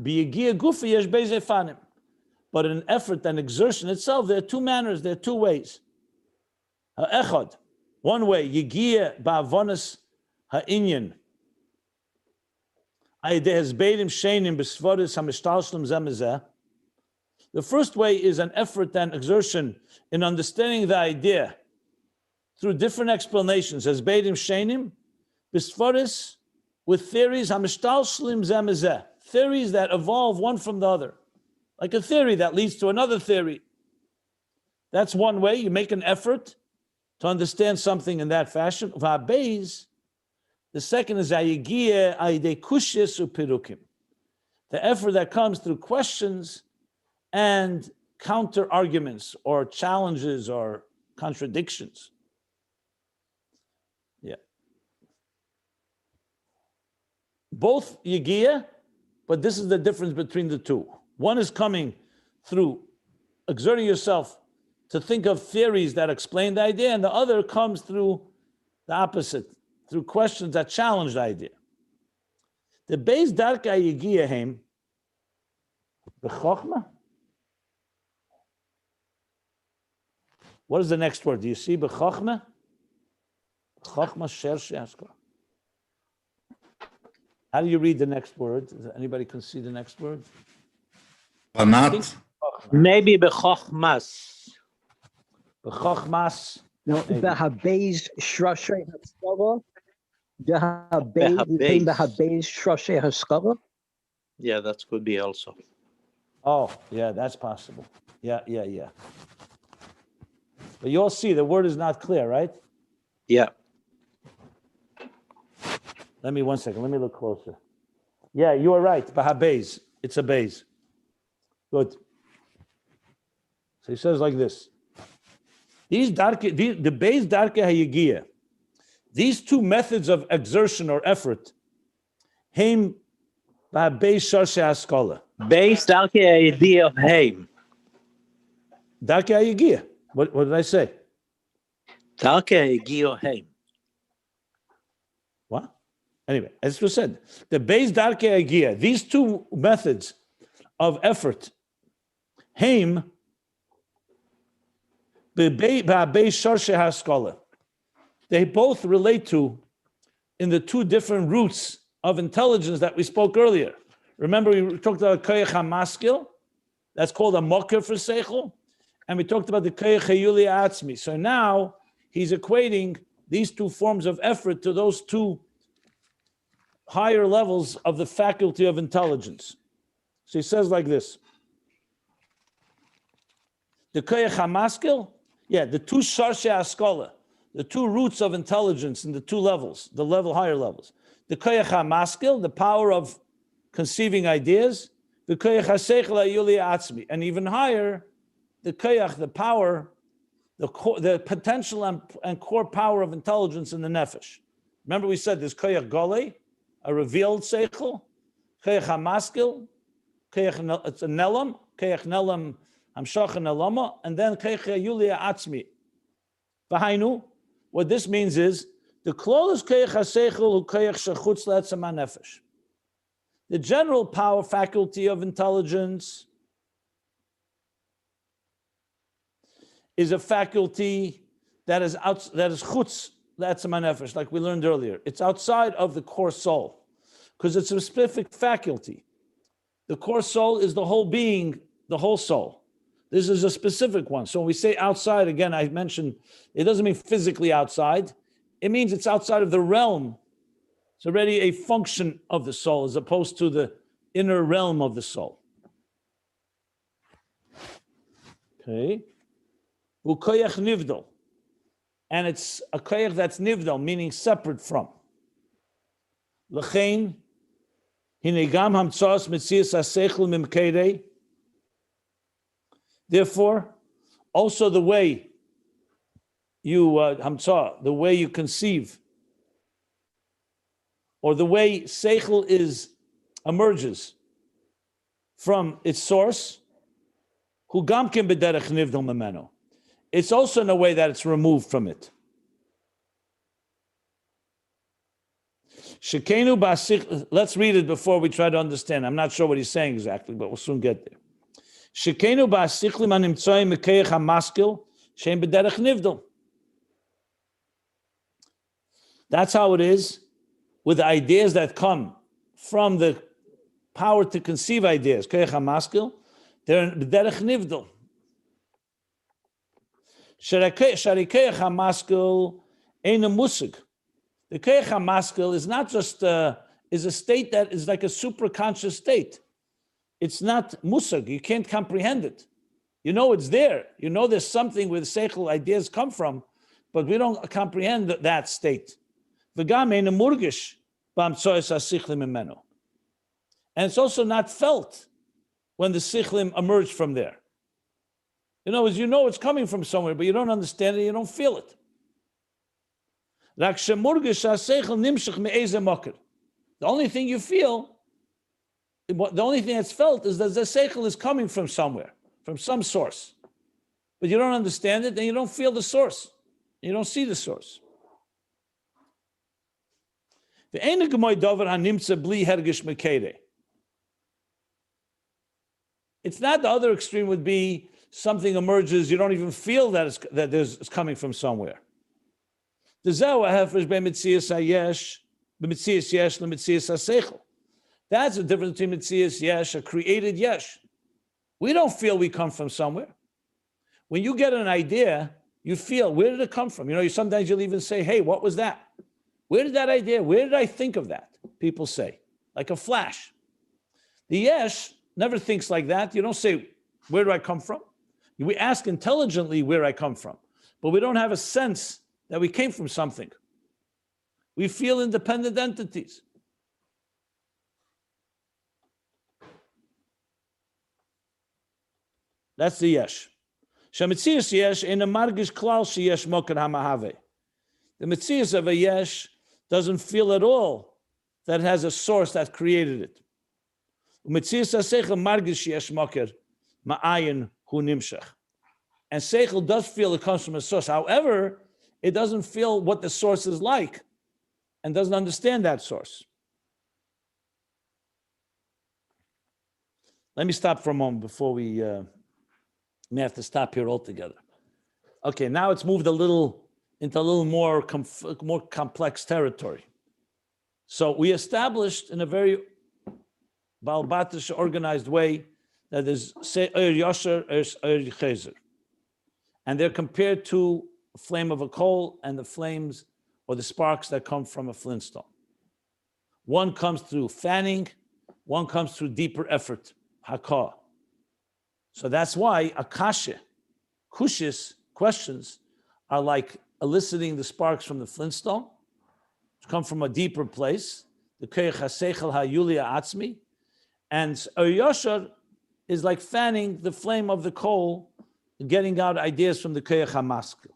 in effort and exertion itself, there are two manners, there are two ways. Ha'echad, one way, yigia ba'avonas ha'inyan. The first way is an effort and exertion in understanding the idea through different explanations, as beidim shenim, bisforis, with theories, theories that evolve one from the other, like a theory that leads to another theory. That's one way. You make an effort to understand something in that fashion. Beis, the second is ayigia aidei kushis upirukim, the effort that comes through questions and counter arguments or challenges or contradictions. Yeah. Both yigia, but this is the difference between the two. One is coming through exerting yourself to think of theories that explain the idea, and the other comes through the opposite, through questions that challenge the idea. The Beis darka yigia heim b'chochma. What is the next word? Do you see b'chochma? Chochma sher she'askar. How do you read the next word? Anybody can see the next word? Banat. Maybe bechochmas. B'chochmas. No, Maybe. Beis Shrashay Haskala. Beis. Beis Shrashay Haskala. Yeah, that could be also. Oh, yeah, that's possible. Yeah. But you all see the word is not clear, right? Yeah. Let me look closer. Yeah, you are right. Bahabeis. It's a beis. Good. So he says like this. The beis darke hayigia. These two methods of exertion or effort, heim bahabeis sharshe haskola. Beis darke idea of heim. Darke hayigia. What did I say? Darke idea of heim. What? Anyway, as was said, the beis darke hayigia. These two methods of effort, heim bahabeis sharshe haskola. They both relate to in the two different roots of intelligence that we spoke earlier. Remember, we talked about koyach hamaskil, that's called a mocker for seichel, and we talked about the koyach hayuli atzmi. So now he's equating these two forms of effort to those two higher levels of the faculty of intelligence. So he says like this: the koyach hamaskil, the two sharshe haskola. The two roots of intelligence in the two levels, the higher levels. The koyach hamaskil, the power of conceiving ideas. The koyach haseichel hayuli atzmi, and even higher, the koyach, the power, the potential and core power of intelligence in the nefesh. Remember, we said there's koyach gole, a revealed seichel, koyach hamaskil, koyach it's a nelam, koyach nelam hamshach nelama, and then koyach hayuli atzmi. V'hainu. What this means is the klolos koyach haseichel hu koyach shechutz le'etzem hanefesh. The general power faculty of intelligence is a faculty that is chutz le'etzem hanefesh, like we learned earlier. It's outside of the core soul because it's a specific faculty. The core soul is the whole being, the whole soul. This is a specific one. So when we say outside, again, I mentioned, it doesn't mean physically outside. It means it's outside of the realm. It's already a function of the soul as opposed to the inner realm of the soul. Okay. Ukoyach nivdal. And it's a koyach that's nivdal, meaning separate from. L'chein, hinegam hamtzaas metzias haseichel mimkedei. Therefore, also the way you the way you conceive, or the way seichel emerges from its source, hu gam ken b'derech nivdal memeno. It's also in a way that it's removed from it. Shekenu ba'asich. Let's read it before we try to understand. I'm not sure what he's saying exactly, but we'll soon get there. Shekenu ba'asichlim hanimtzoyim mekayach hamaskil shein b'derech nivdal. That's how it is with the ideas that come from the power to conceive ideas. Kayach hamaskil, they're b'derech nivdal. Shari kayach hamaskil ein a musig. The kayach hamaskil is not just is a state that is like a superconscious state. It's not musag. You can't comprehend it. You know it's there. You know there's something where the seichel ideas come from, but we don't comprehend that state. And it's also not felt when the sichlim emerge from there. You know it's coming from somewhere, but you don't understand it, you don't feel it. The only thing you feel, the only thing that's felt is that the seichel is coming from somewhere, from some source. But you don't understand it, and you don't feel the source. You don't see the source. It's not the other extreme would be something emerges, you don't even feel that it's coming from somewhere. That's the difference between Metzias Yesh, a created Yesh. We don't feel we come from somewhere. When you get an idea, you feel, where did it come from? Sometimes you'll even say, hey, what was that? Where did that idea, where did I think of that? People say, like a flash. The yesh never thinks like that. You don't say, where do I come from? We ask intelligently where I come from, but we don't have a sense that we came from something. We feel independent entities. That's the yesh. Shemitzias yesh in a margish klal sheyesh moker hamahave. The mitzias of a yesh doesn't feel at all that it has a source that created it. Mitzias haseichel margish yesh moker ma'ayin hu nimshech. And seichel does feel it comes from a source. However, it doesn't feel what the source is like and doesn't understand that source. Let me stop for a moment before we may have to stop here altogether. Okay, now it's moved into a little more complex territory. So we established in a very balbatish, organized way that there's Yosher, Chezer. And they're compared to a flame of a coal and the flames or the sparks that come from a flintstone. One comes through fanning, one comes through deeper effort, hakah. So that's why akasha, kushis, questions, are like eliciting the sparks from the flintstone, which come from a deeper place, the koyach haseichel hayulia atzmi, and Yosher is like fanning the flame of the coal, getting out ideas from the koyach hamaskil.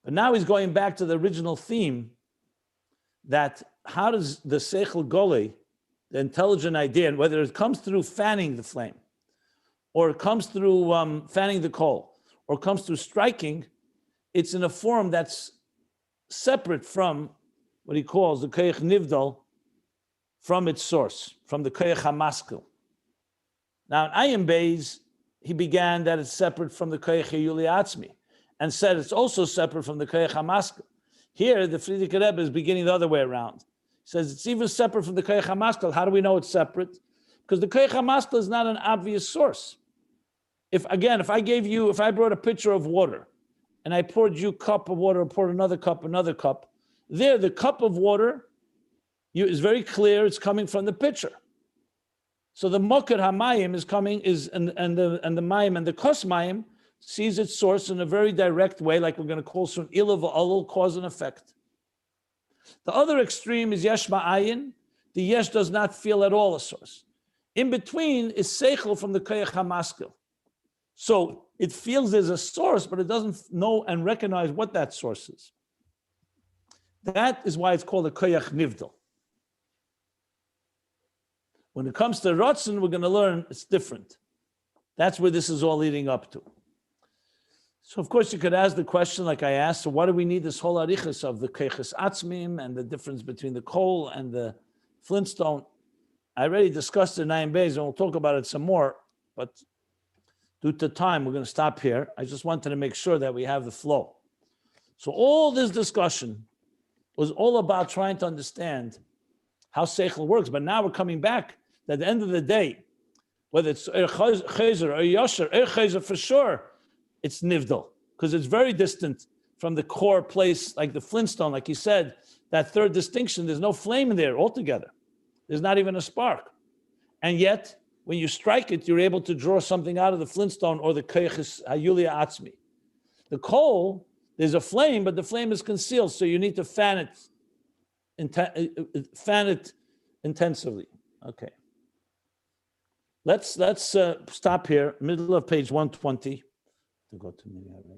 But now he's going back to the original theme, that how does the seichel gole, the intelligent idea, and whether it comes through fanning the flame, or it comes through fanning the coal, or comes through striking, it's in a form that's separate from what he calls the koyach nivdal, from its source, from the koyach hamaskil. Now in Ayin Beis, he began that it's separate from the koyach hayuli atzmi, and said it's also separate from the koyach hamaskil. Here, the Frierdiker Rebbe is beginning the other way around. He says it's even separate from the koyach hamaskil. How do we know it's separate? Because the koyach hamaskil is not an obvious source. If I brought a pitcher of water, and I poured you a cup of water, poured another cup, there the cup of water is very clear, it's coming from the pitcher. So the moker hamayim and the mayim and the kos mayim sees its source in a very direct way, like we're going to call some ilav alul, cause and effect. The other extreme is yesh ma'ayin. The yesh does not feel at all a source. In between is seichel from the koyach hamaskil. So it feels there's a source, but it doesn't know and recognize what that source is. That is why it's called a koyach nivdal. When it comes to Ratzon, we're going to learn it's different. That's where this is all leading up to. So, of course, you could ask the question like I asked, so why do we need this whole arichas of the keiches atzmim and the difference between the coal and the flintstone? I already discussed it in Ayin Beis, and we'll talk about it some more, but due to time, we're going to stop here. I just wanted to make sure that we have the flow. So all this discussion was all about trying to understand how seichel works, but now we're coming back that at the end of the day, whether it's Chezer or Yosher, Chezer for sure, it's nivdal, because it's very distant from the core place, like the flintstone, like he said, that third distinction, there's no flame in there altogether. There's not even a spark. And yet, when you strike it, you're able to draw something out of the flintstone or the koyach hayulia atzmi. The coal, there's a flame, but the flame is concealed, so you need to fan it intensively. Okay. Let's stop here, middle of page 120. To go to me already.